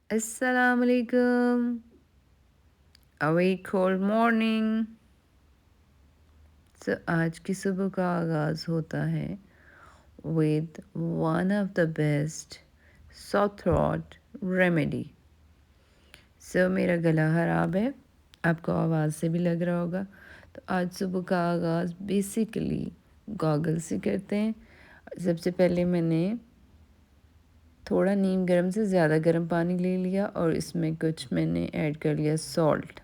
अस्सलाम वालेकुम। A very cold morning. आज की सुबह का आगाज़ होता है with one of the best soft throat remedy. मेरा गला ख़राब है, आपको आवाज़ से भी लग रहा होगा। तो आज सुबह का आगाज़ बेसिकली गॉगल से करते हैं। सबसे पहले मैंने थोड़ा नीम गर्म से ज़्यादा गर्म पानी ले लिया और इसमें कुछ मैंने ऐड कर लिया सॉल्ट।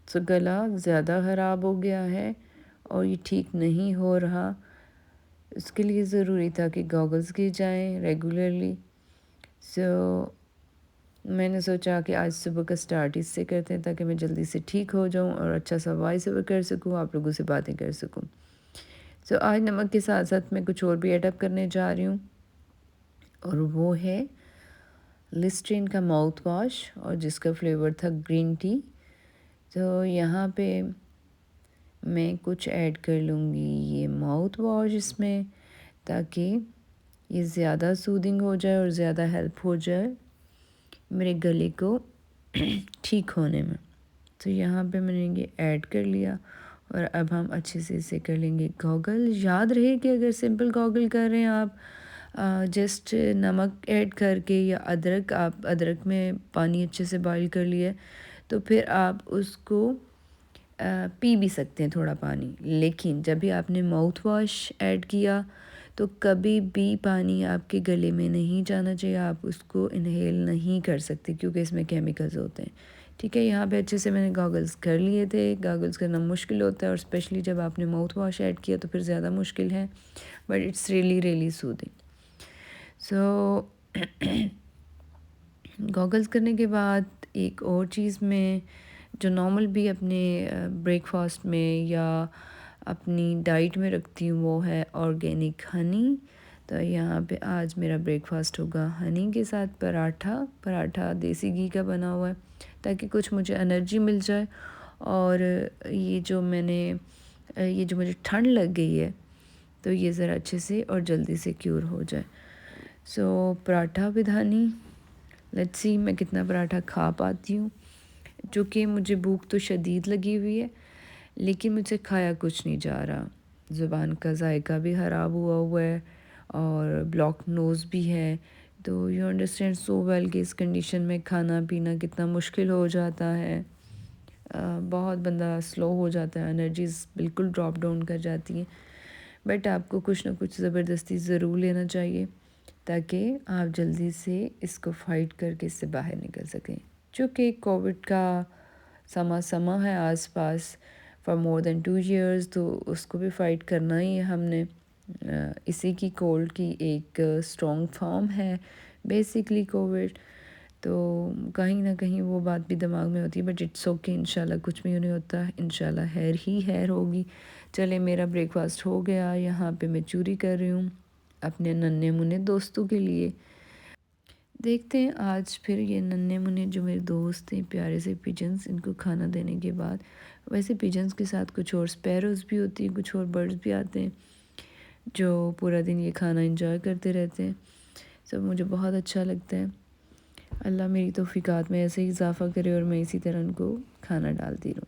गला ज़्यादा ख़राब हो गया है और ये ठीक नहीं हो रहा। इसके लिए ज़रूरी था कि गॉगल्स की जाएँ रेगुलरली। मैंने सोचा कि आज सुबह का स्टार्ट इससे करते हैं ताकि मैं जल्दी से ठीक हो जाऊँ और अच्छा सा वॉइस ओवर कर सकूँ, आप लोगों से बातें कर सकूँ। आज नमक के साथ साथ मैं कुछ और भी ऐड अप करने जा रही हूँ और वो है लिस्ट्रीन का माउथ वॉश और जिसका फ्लेवर था ग्रीन टी। यहाँ पे मैं कुछ ऐड कर लूँगी ये माउथ वॉश इसमें, ताकि ये ज़्यादा सूदिंग हो जाए और ज़्यादा हेल्प हो जाए मेरे गले को ठीक होने में। यहाँ पे मैंने ये ऐड कर लिया और अब हम अच्छे से इसे कर लेंगे गॉगल। याद रहे कि अगर सिंपल गॉगल कर रहे हैं आप जस्ट नमक ऐड करके या आप अदरक में पानी अच्छे से बॉईल कर लिया तो फिर आप उसको पी भी सकते हैं थोड़ा पानी। लेकिन जब भी आपने माउथ वॉश ऐड किया तो कभी भी पानी आपके गले में नहीं जाना चाहिए, आप उसको इनहेल नहीं कर सकते क्योंकि इसमें केमिकल्स होते हैं। ठीक है, यहाँ पे अच्छे से मैंने गॉगल्स कर लिए थे। गॉगल्स करना मुश्किल होता है और स्पेशली जब आपने माउथ वॉश ऐड किया तो फिर ज़्यादा मुश्किल है, but it's really really soothing. Goggles करने के बाद एक और चीज़ में जो नॉर्मल भी अपने ब्रेकफास्ट में या अपनी डाइट में रखती हूँ वो है ऑर्गेनिक हनी। तो यहाँ पे आज मेरा ब्रेकफास्ट होगा हनी के साथ पराठा देसी घी का बना हुआ है, ताकि कुछ मुझे एनर्जी मिल जाए। और ये जो मुझे ठंड लग गई है तो ये ज़रा अच्छे से और जल्दी से क्यूर हो जाए। Paratha with Honey, let's see मैं कितना पराठा खा पाती हूँ। जो कि मुझे भूख तो शदीद लगी हुई है लेकिन मुझसे खाया कुछ नहीं जा रहा। ज़ुबान का जायका भी ख़राब हुआ हुआ है और ब्लॉक नोज़ भी है। तो यू अंडरस्टैंड सो वेल कि इस कंडीशन में खाना पीना कितना मुश्किल हो जाता है। बहुत बंदा स्लो हो जाता है, एनर्जीज़ बिल्कुल ड्रॉप डाउन कर जाती हैं। बट आपको कुछ ना कुछ ज़बरदस्ती ज़रूर लेना चाहिए ताकि आप जल्दी से इसको फ़ाइट करके इससे बाहर निकल सकें। चूँकि कोविड का समा है आसपास फॉर मोर देन 2 इयर्स, तो उसको भी फ़ाइट करना ही है हमने। इसी की कोल्ड की एक स्ट्रॉन्ग फॉर्म है बेसिकली कोविड। तो कहीं ना कहीं वो बात भी दिमाग में होती है, बट इट्स ओके, इंशाल्लाह कुछ भी नहीं होता, इंशाल्लाह हैर ही हैर होगी। चले, मेरा ब्रेकफास्ट हो गया। यहाँ पे मैं चूरी कर रही हूँ अपने नन्हे मुन्ने दोस्तों के लिए। देखते हैं आज फिर ये नन्हे मुन्ने जो मेरे दोस्त हैं प्यारे से पिजन्स, इनको खाना देने के बाद, वैसे पिजन्स के साथ कुछ और स्पैरोज़ भी होती हैं, कुछ और बर्ड्स भी आते हैं जो पूरा दिन ये खाना एंजॉय करते रहते हैं। सब मुझे बहुत अच्छा लगता है। अल्लाह मेरी तौफ़ीक़ात में ऐसे ही इजाफ़ा करे और मैं इसी तरह उनको खाना डालती रहूँ,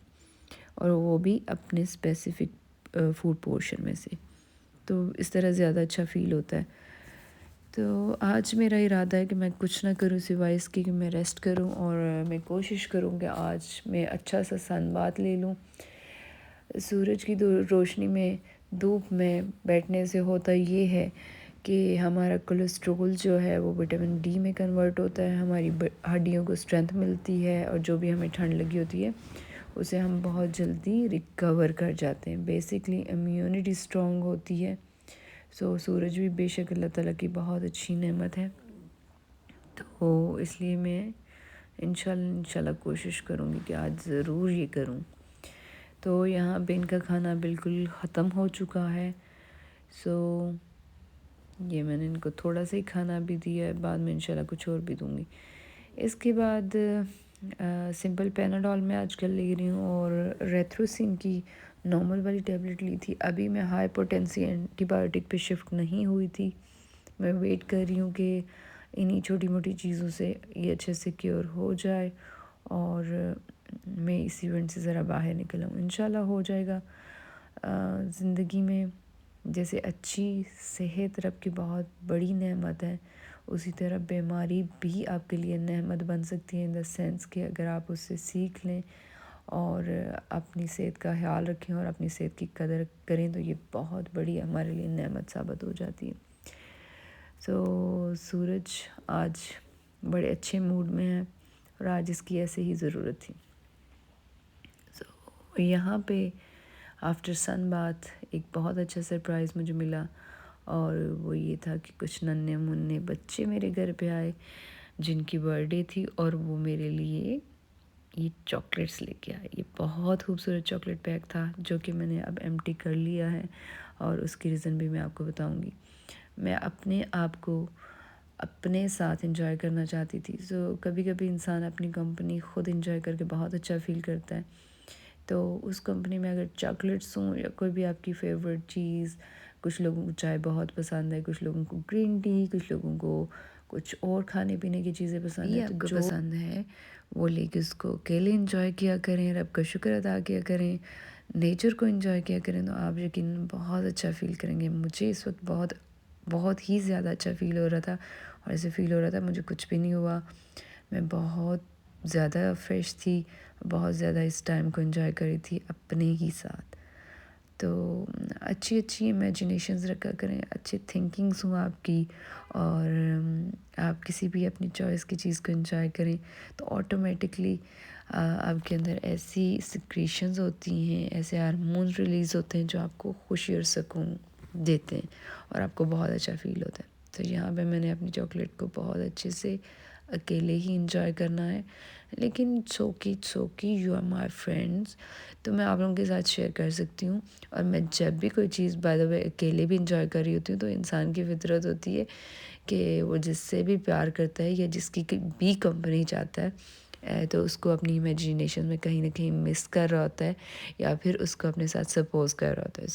और वो भी अपने स्पेसिफ़िक फूड पोर्शन में से। तो इस तरह ज़्यादा अच्छा फ़ील होता है। तो आज मेरा इरादा है कि मैं कुछ ना करूँ सिवाय इसके कि मैं रेस्ट करूँ, और मैं कोशिश करूँ कि आज मैं अच्छा सा सन बाथ ले लूँ। सूरज की रोशनी में, धूप में बैठने से होता ये है कि हमारा कोलेस्ट्रॉल जो है वो विटामिन डी में कन्वर्ट होता है, हमारी हड्डियों को स्ट्रेंथ मिलती है, और जो भी हमें ठंड लगी होती है उसे हम बहुत जल्दी रिकवर कर जाते हैं। बेसिकली इम्यूनिटी स्ट्रॉन्ग होती है। सूरज भी बेशक अल्लाह ताला की बहुत अच्छी नेमत है। तो इसलिए मैं इंशाल्लाह कोशिश करूँगी कि आज ज़रूर ये करूँ। तो यहाँ पे इनका खाना बिल्कुल ख़त्म हो चुका है। ये मैंने इनको थोड़ा सा ही खाना भी दिया है, बाद में इंशाल्लाह कुछ और भी दूँगी। इसके बाद सिंपल पैनाडोल मैं आजकल ले रही हूँ, और रेथ्रोसिन की नॉर्मल वाली टैबलेट ली थी। अभी मैं हाई पोटेंसी एंटीबायोटिक पे शिफ्ट नहीं हुई थी। मैं वेट कर रही हूँ कि इन्हीं छोटी मोटी चीज़ों से ये अच्छे से क्योर हो जाए और मैं इस इवेंट से ज़रा बाहर निकल आऊँ। इंशाल्लाह हो जाएगा। ज़िंदगी में जैसे अच्छी सेहत रब की बहुत बड़ी नेमत है, उसी तरह बीमारी भी आपके लिए नेमत बन सकती है, इन द सेंस कि अगर आप उससे सीख लें और अपनी सेहत का ख्याल रखें और अपनी सेहत की कदर करें तो ये बहुत बड़ी हमारे लिए नेमत साबित हो जाती है। सूरज आज बड़े अच्छे मूड में है और आज इसकी ऐसे ही ज़रूरत थी। यहाँ पे आफ्टर सन बाथ एक बहुत अच्छा सरप्राइज़ मुझे मिला और वो ये था कि कुछ नन्हे मुन्ने बच्चे मेरे घर पे आए जिनकी बर्थडे थी और वो मेरे लिए ये चॉकलेट्स लेके आए। ये बहुत खूबसूरत चॉकलेट पैक था जो कि मैंने अब एम्प्टी कर लिया है और उसकी रीज़न भी मैं आपको बताऊंगी। मैं अपने आप को अपने साथ एंजॉय करना चाहती थी। कभी कभी इंसान अपनी कंपनी ख़ुद एंजॉय करके बहुत अच्छा फ़ील करता है। तो उस कंपनी में अगर चॉकलेट्स हों या कोई भी आपकी फेवरेट चीज़, कुछ लोगों को चाय बहुत पसंद है, कुछ लोगों को ग्रीन टी, कुछ लोगों को कुछ और खाने पीने की चीज़ें पसंद है, तो जो पसंद है वो लेके उसको अकेले इंजॉय किया करें, रब का शुक्र अदा किया करें, नेचर को इंजॉय किया करें, तो आप यकीन बहुत अच्छा फ़ील करेंगे। मुझे इस वक्त बहुत बहुत ही ज़्यादा अच्छा फ़ील हो रहा था और ऐसे फ़ील हो रहा था मुझे कुछ भी नहीं हुआ। मैं बहुत ज़्यादा फ्रेश थी, बहुत ज़्यादा इस टाइम को एंजॉय करी थी अपने ही साथ। तो अच्छी अच्छी इमेजिनेशंस रखा करें, अच्छी थिंकिंग्स हों आपकी और आप किसी भी अपनी चॉइस की चीज़ को एंजॉय करें तो ऑटोमेटिकली आपके अंदर ऐसी सिक्रीशंस होती हैं, ऐसे हार्मोन्स रिलीज़ होते हैं जो आपको खुशी और सुकून देते हैं और आपको बहुत अच्छा फ़ील होता है। तो यहाँ पे मैंने अपनी चॉकलेट को बहुत अच्छे से अकेले ही इंजॉय करना है, लेकिन सोकी यू आर माई फ्रेंड्स, तो मैं आप लोगों के साथ शेयर कर सकती हूँ। और मैं जब भी कोई चीज़ बाय द वे अकेले भी इंजॉय कर रही होती हूँ तो इंसान की फितरत होती है कि वो जिससे भी प्यार करता है या जिसकी भी कंपनी चाहता है तो उसको अपनी इमेजिनेशन में कहीं ना कहीं मिस कर रहा होता है या फिर उसको अपने साथ सपोज कर रहा होता है।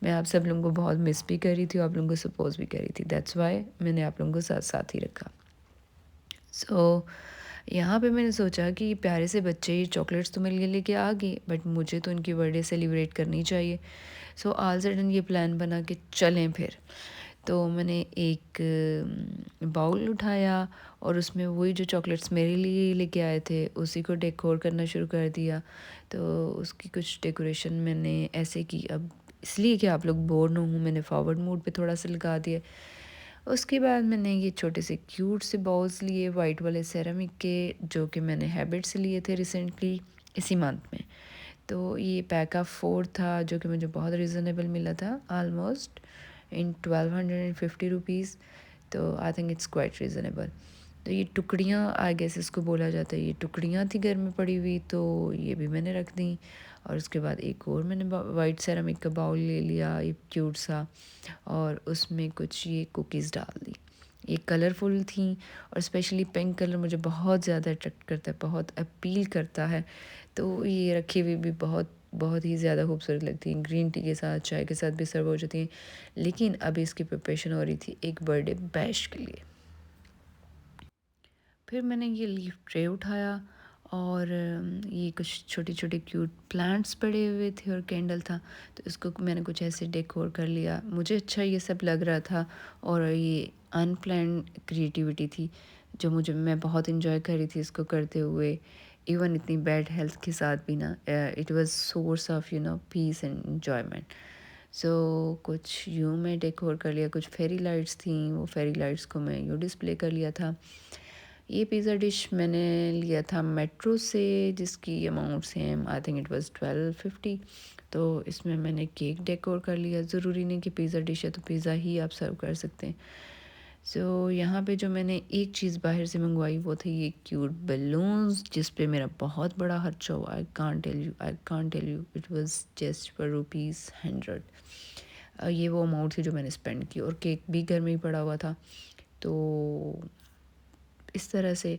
मैं आप सब लोगों को बहुत मिस भी कर रही थी और आप लोगों को सपोज भी कर रही थी। दैट्स वाई मैंने आप लोगों को साथ साथ ही रखा। यहाँ पे मैंने सोचा कि प्यारे से बच्चे ये चॉकलेट्स तो मेरे लिए लेके आ गए, बट मुझे तो इनकी बर्थडे सेलिब्रेट करनी चाहिए। ऑल सडन ये प्लान बना कि चलें फिर। तो मैंने एक बाउल उठाया और उसमें वही जो चॉकलेट्स मेरे लिए लेके आए थे उसी को डेकोर करना शुरू कर दिया। तो उसकी कुछ डेकोरेशन मैंने ऐसे की, अब इसलिए कि आप लोग बोर ना हों मैंने फॉरवर्ड मोड पे थोड़ा सा लगा दिया। उसके बाद मैंने ये छोटे से क्यूट से बाउल्स लिए वाइट वाले सेरामिक के, जो कि मैंने हैबिट से लिए थे रिसेंटली इसी मंथ में। तो ये पैक ऑफ 4 था जो कि मुझे बहुत रिजनेबल मिला था, आलमोस्ट इन 1250 रुपीज़। तो I think it's quite reasonable. तो ये टुकड़ियाँ आई गेस इसको बोला जाता है, ये टुकड़ियाँ थी घर में पड़ी हुई तो ये भी मैंने रख दी। और उसके बाद एक और मैंने वाइट सेरामिक का बाउल ले लिया, ये क्यूट सा, और उसमें कुछ ये कुकीज़ डाल दी। ये कलरफुल थी और स्पेशली पिंक कलर मुझे बहुत ज़्यादा अट्रैक्ट करता है, बहुत अपील करता है। तो ये रखी हुई भी बहुत बहुत ही ज़्यादा खूबसूरत लगती हैं, ग्रीन टी के साथ चाय के साथ भी सर्व हो जाती हैं। लेकिन अभी इसकी प्रिपरेशन हो रही थी एक बर्थडे बैश के लिए। फिर मैंने ये लीफ ट्रे उठाया और ये कुछ छोटे छोटे क्यूट प्लांट्स पड़े हुए थे और कैंडल था, तो इसको मैंने कुछ ऐसे डेकोर कर लिया। मुझे अच्छा ये सब लग रहा था और ये अनप्लान्ड क्रिएटिविटी थी जो मैं बहुत इन्जॉय कर रही थी इसको करते हुए, इवन इतनी बैड हेल्थ के साथ भी ना। It was source of peace and enjoyment. कुछ यूँ मैं डेकोर कर लिया, कुछ फेरी लाइट्स थी, वो फेरी लाइट्स को मैं यूँ डिस्प्ले कर लिया था। ये पिज़्ज़ा डिश मैंने लिया था मेट्रो से, जिसकी amount same I think it was 1250। तो इसमें मैंने केक डेकोर कर लिया। ज़रूरी नहीं कि पिज़्ज़ा डिश है तो पिज़्ज़ा ही आप सर्व कर सकते हैं। यहाँ पे जो मैंने एक चीज़ बाहर से मंगवाई वो थे ये क्यूट बलून्स, जिस पे मेरा बहुत बड़ा खर्चा हुआ। I can't tell you it was just for ₹100। ये वो अमाउंट थी जो मैंने स्पेंड की और केक भी घर में ही पड़ा हुआ था। तो इस तरह से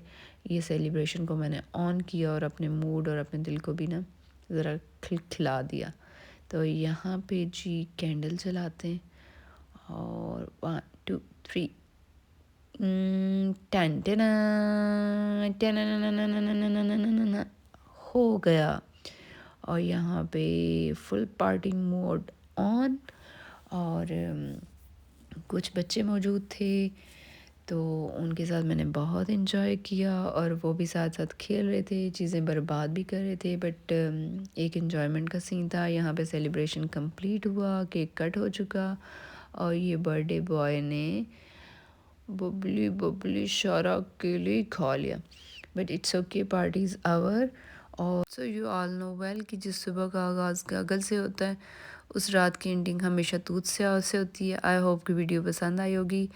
ये सेलिब्रेशन को मैंने ऑन किया और अपने मूड और अपने दिल को भी ना ज़रा खिला दिया। तो यहाँ पे जी कैंडल जलाते हैं और 1 2 3 टन टन हो गया। और यहाँ पे फुल पार्टी मोड ऑन। और कुछ बच्चे मौजूद थे तो उनके साथ मैंने बहुत इन्जॉय किया, और वो भी साथ साथ खेल रहे थे, चीज़ें बर्बाद भी कर रहे थे, बट एक इन्जॉयमेंट का सीन था। यहाँ पे सेलिब्रेशन कंप्लीट हुआ, केक कट हो चुका, और ये बर्थडे बॉय ने बबली बबली सारा अकेले ही खा लिया। But it's okay, party is over. और so you all know well कि जिस सुबह का आगाज़ गगल से होता है, उस रात की एंडिंग हमेशा तूत से होती है। आई होप कि वीडियो पसंद आई होगी।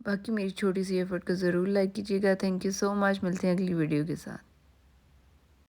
बाकी मेरी छोटी सी एफर्ट को ज़रूर लाइक कीजिएगा। Thank you so much. मिलते हैं अगली वीडियो के साथ।